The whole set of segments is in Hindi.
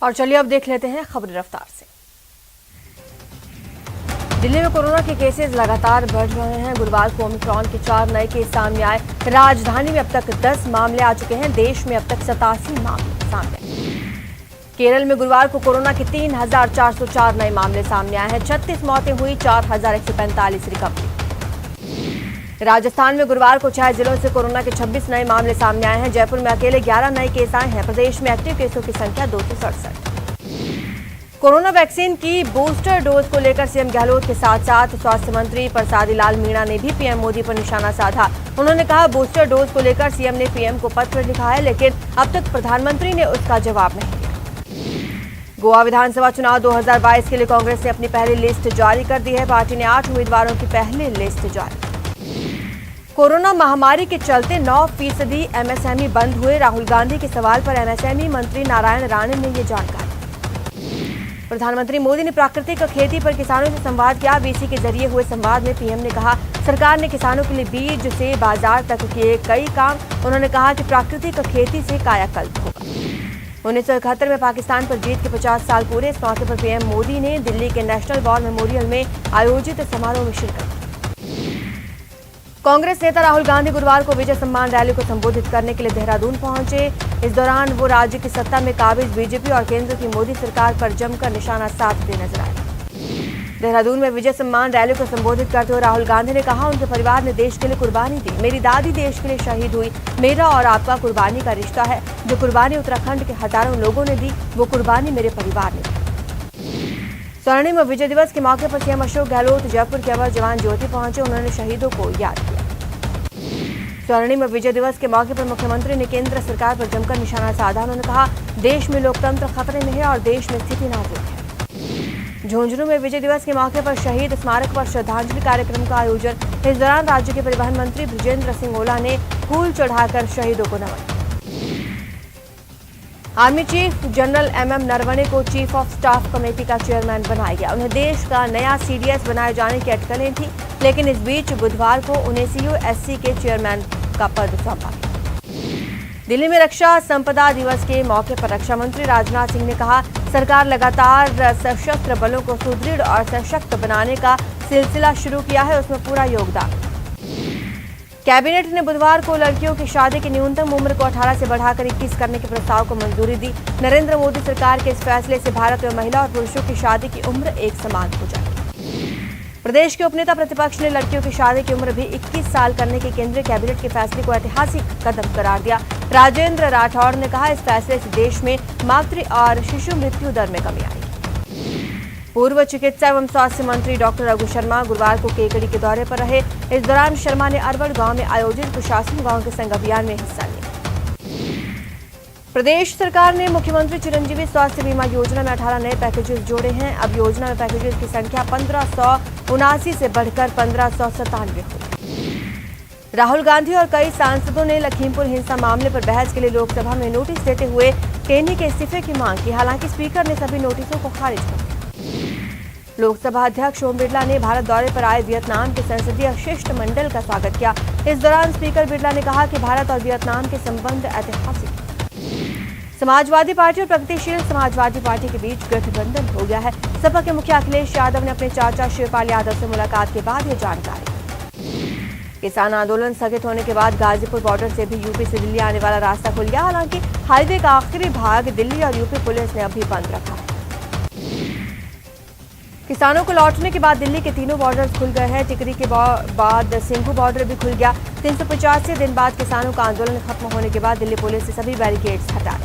और चलिए अब देख लेते हैं खबरें रफ्तार से। दिल्ली में कोरोना के केसेस लगातार बढ़ रहे हैं। गुरुवार को ओमिक्रॉन के 4 नए केस सामने आए। राजधानी में अब तक 10 मामले आ चुके हैं। देश में अब तक 87 मामले सामने आए। केरल में गुरुवार को कोरोना के 3,404 नए मामले सामने आए हैं। 36 मौतें हुई, 4,145 रिकवरी। राजस्थान में गुरुवार को 6 जिलों से कोरोना के 26 नए मामले सामने आए हैं। जयपुर में अकेले 11 नए केस आए हैं। प्रदेश में एक्टिव केसों की संख्या 267। कोरोना वैक्सीन की बूस्टर डोज को लेकर सीएम गहलोत के साथ साथ स्वास्थ्य मंत्री परसादी लाल मीणा ने भी पीएम मोदी पर निशाना साधा। उन्होंने कहा, बूस्टर डोज को लेकर सीएम ने पीएम को पत्र लिखा है, लेकिन अब तक प्रधानमंत्री ने उसका जवाब नहीं दिया। गोवा विधानसभा चुनाव 2022 के लिए कांग्रेस ने अपनी पहली लिस्ट जारी कर दी है। पार्टी ने 8 उम्मीदवारों की पहली लिस्ट जारी। कोरोना महामारी के चलते 9% एमएसएमई बंद हुए। राहुल गांधी के सवाल पर एमएसएमई मंत्री नारायण राणे ने ये जानकारी। प्रधानमंत्री मोदी ने प्राकृतिक खेती पर किसानों से संवाद किया। वीसी के जरिए हुए संवाद में पीएम ने कहा, सरकार ने किसानों के लिए बीज से बाजार तक किए कई काम। उन्होंने कहा कि प्राकृतिक खेती से कायाकल्प होगा। 1971 में पाकिस्तान पर जीत के 50 साल पूरे। इस मौके पर पीएम मोदी ने दिल्ली के नेशनल वॉर मेमोरियल में आयोजित समारोह में शिरकत की। कांग्रेस नेता राहुल गांधी गुरुवार को विजय सम्मान रैली को संबोधित करने के लिए देहरादून पहुंचे। इस दौरान वो राज्य की सत्ता में काबिज बीजेपी और केंद्र की मोदी सरकार पर जमकर निशाना साधते नजर आए। देहरादून में विजय सम्मान रैली को संबोधित करते हुए राहुल गांधी ने कहा, उनके परिवार ने देश के लिए कुर्बानी दी। मेरी दादी देश के लिए शहीद हुई। मेरा और आपका कुर्बानी का रिश्ता है। जो कुर्बानी उत्तराखंड के हजारों लोगों ने दी, वो कुर्बानी मेरे परिवार ने दी। स्वर्णिम विजय दिवस के मौके पर सीएम अशोक गहलोत जयपुर के अमर जवान ज्योति पहुंचे। उन्होंने शहीदों को याद किया। स्वर्णिम विजय दिवस के मौके पर मुख्यमंत्री ने केंद्र सरकार पर जमकर निशाना साधा। उन्होंने कहा, देश में लोकतंत्र खतरे में है और देश में स्थिति नाजुक है। झुंझुनू में विजय दिवस के मौके पर शहीद स्मारक पर श्रद्धांजलि कार्यक्रम का आयोजन। इस दौरान राज्य के परिवहन मंत्री बृजेंद्र सिंह ओला ने फूल चढ़ाकर शहीदों को नमन। Army chief general MM Naravane को चीफ ऑफ स्टाफ कमेटी का चेयरमैन बनाया गया। उन्हें देश का नया सीडीएस बनाए जाने की अटकलें थी, लेकिन इस बीच बुधवार को उन्हें सीयूएससी के चेयरमैन का पद सौंपा गया। दिल्ली में रक्षा संपदा दिवस के मौके पर रक्षा मंत्री राजनाथ सिंह ने कहा, सरकार लगातार सशस्त्र बलों को सुदृढ़ और सशक्त बनाने का सिलसिला शुरू किया है, उसमें पूरा योगदान। कैबिनेट ने बुधवार को लड़कियों की शादी की न्यूनतम उम्र को 18 से बढ़ाकर 21 करने के प्रस्ताव को मंजूरी दी। नरेंद्र मोदी सरकार के इस फैसले से भारत में महिला और पुरुषों की शादी की उम्र एक समान हो जाएगी। प्रदेश के उपनेता प्रतिपक्ष ने लड़कियों की शादी की उम्र भी 21 साल करने के केंद्रीय कैबिनेट के फैसले को ऐतिहासिक कदम करार दिया। राजेंद्र राठौड़ ने कहा, इस फैसले से देश में मातृ और शिशु मृत्यु दर में कमी आएगी। पूर्व चिकित्सा एवं स्वास्थ्य मंत्री डॉक्टर रघु शर्मा गुरुवार को केकड़ी के दौरे पर रहे। इस दौरान शर्मा ने अरवड़ गांव में आयोजित प्रशासन गांव के संग अभियान में हिस्सा लिया। प्रदेश सरकार ने मुख्यमंत्री चिरंजीवी स्वास्थ्य बीमा योजना में 18 नए पैकेजेस जोड़े हैं। अब योजना में पैकेजेस की संख्या 1579 से बढ़कर 1597 हुई। राहुल गांधी और कई सांसदों ने लखीमपुर हिंसा मामले पर बहस के लिए लोकसभा में नोटिस देते हुए केनी के इस्तीफे की मांग की। हालांकि स्पीकर ने सभी नोटिसों को खारिज कर दिया। लोकसभा अध्यक्ष ओम बिरला ने भारत दौरे पर आए वियतनाम के संसदीय शिष्टमंडल का स्वागत किया। इस दौरान स्पीकर बिरला ने कहा कि भारत और वियतनाम के संबंध ऐतिहासिक हैं। समाजवादी पार्टी और प्रगतिशील समाजवादी पार्टी के बीच गठबंधन हो गया है। सपा के मुखिया अखिलेश यादव ने अपने चाचा शिवपाल यादव से मुलाकात के बाद ये जानकारी दी। किसान आंदोलन स्थगित होने के बाद गाजीपुर बॉर्डर से भी यूपी से दिल्ली आने वाला रास्ता खुल गया। हालांकि हाईवे का आखिरी भाग दिल्ली और यूपी पुलिस ने अभी बंद रखा है। किसानों को लौटने के बाद दिल्ली के तीनों बॉर्डर खुल गए हैं। टिकरी के बाद सिंघू बॉर्डर भी खुल गया। 385 दिन बाद किसानों का आंदोलन खत्म होने के बाद दिल्ली पुलिस ने सभी बैरिकेड्स हटाए।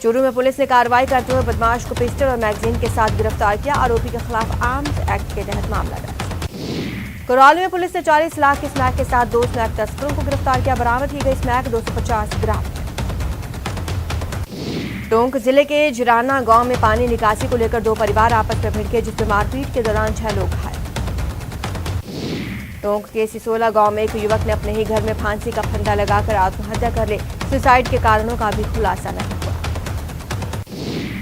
चूरू में पुलिस ने कार्रवाई करते हुए बदमाश को पिस्टल और मैगजीन के साथ गिरफ्तार किया। आरोपी के खिलाफ आर्म्स एक्ट के तहत मामला दर्ज। करौली में पुलिस ने 40 लाख के स्मैक के साथ 2 स्मैक तस्करों को गिरफ्तार किया। बरामद की गई स्मैक 250 ग्राम। टोंक जिले के जिराना गांव में पानी निकासी को लेकर 2 परिवार आपस में भिड़के, जिसमें मारपीट के दौरान 6 लोग घायल। टोंक के सिसोला गांव में एक युवक ने अपने ही घर में फांसी का फंदा लगाकर आत्महत्या कर ली। सुसाइड के कारणों का भी खुलासा नहीं हुआ।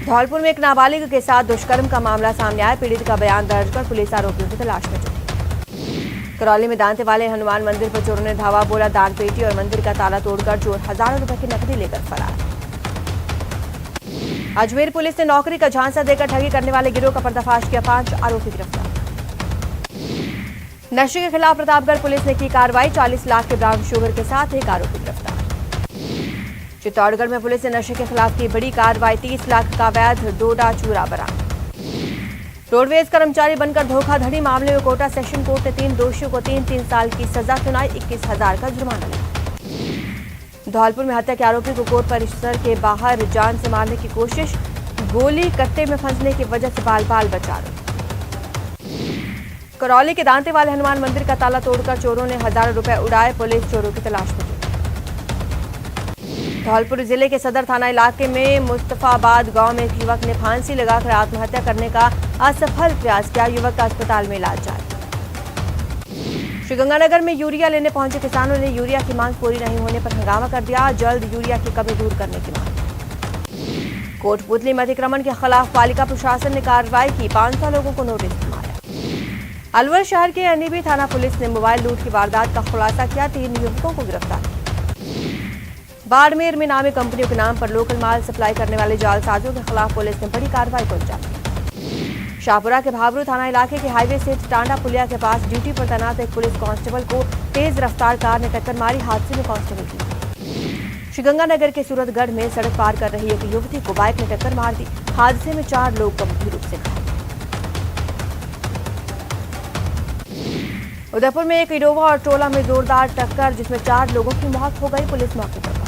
धौलपुर में एक नाबालिग के साथ दुष्कर्म का मामला सामने आया। पीड़ित का बयान दर्ज कर पुलिस आरोपियों की तलाश में जुटी। करौली में दांते वाले हनुमान मंदिर पर चोरों ने धावा बोला। दान पेटी और मंदिर का ताला तोड़कर चोर हजारों रुपए की नकदी लेकर फरार। अजमेर पुलिस ने नौकरी का झांसा देकर ठगी करने वाले गिरोह का पर्दाफाश किया, 5 आरोपी गिरफ्तार। नशे के खिलाफ प्रतापगढ़ पुलिस ने की कार्रवाई, 40 लाख के ब्राउन शुगर के साथ एक आरोपी गिरफ्तार। चित्तौड़गढ़ में पुलिस ने नशे के खिलाफ की बड़ी कार्रवाई, 30 लाख का अवैध डोडा चूरा बरामद। रोडवेज कर्मचारी बनकर धोखाधड़ी मामले में कोटा सेशन कोर्ट ने 3 दोषियों को 3-3 साल की सजा सुनाई, 21,000 का जुर्माना लिया। धौलपुर में हत्या के आरोपी को कोर्ट परिसर के बाहर जान से मारने की कोशिश, गोली कट्टे में फंसने की वजह से बाल बाल बचा रहे। करौली के दांते वाले हनुमान मंदिर का ताला तोड़कर चोरों ने हजारों रुपए उड़ाए, पुलिस चोरों की तलाश में। धौलपुर जिले के सदर थाना इलाके में मुस्तफाबाद गांव में एक युवक ने फांसी लगाकर आत्महत्या करने का असफल प्रयास किया, युवक का अस्पताल में इलाज जारी। श्रीगंगानगर में यूरिया लेने पहुंचे किसानों ने यूरिया की मांग पूरी नहीं होने पर हंगामा कर दिया, जल्द यूरिया की कमी दूर करने की मांग। कोटपुतली में अतिक्रमण के खिलाफ पालिका प्रशासन ने कार्रवाई की, 500 लोगों को नोटिस थमाया। अलवर शहर के एनईबी थाना पुलिस ने मोबाइल लूट की वारदात का खुलासा किया, 3 युवकों को गिरफ्तार किया। बाड़मेर में नामी कंपनियों के नाम पर लोकल माल सप्लाई करने वाले जालसाजों के खिलाफ पुलिस ने बड़ी कार्रवाई को अंजाम दिया। शाहपुरा के भाबरू थाना इलाके के हाईवे स्थित टांडा पुलिया के पास ड्यूटी पर तैनात एक पुलिस कांस्टेबल को तेज रफ्तार कार ने टक्कर मारी, हादसे में कांस्टेबल की। श्रीगंगानगर के सूरतगढ़ में सड़क पार कर रही एक युवती को बाइक ने टक्कर मार दी, हादसे में 4 लोग गंभीर रूप से घायल। उदयपुर में एक इनोवा और ट्रोला में जोरदार टक्कर, जिसमें 4 लोगों की मौत हो गई, पुलिस मौके पर।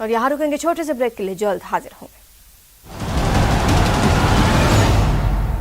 और यहाँ रुकेंगे छोटे से ब्रेक के लिए, जल्द हाजिर होंगे।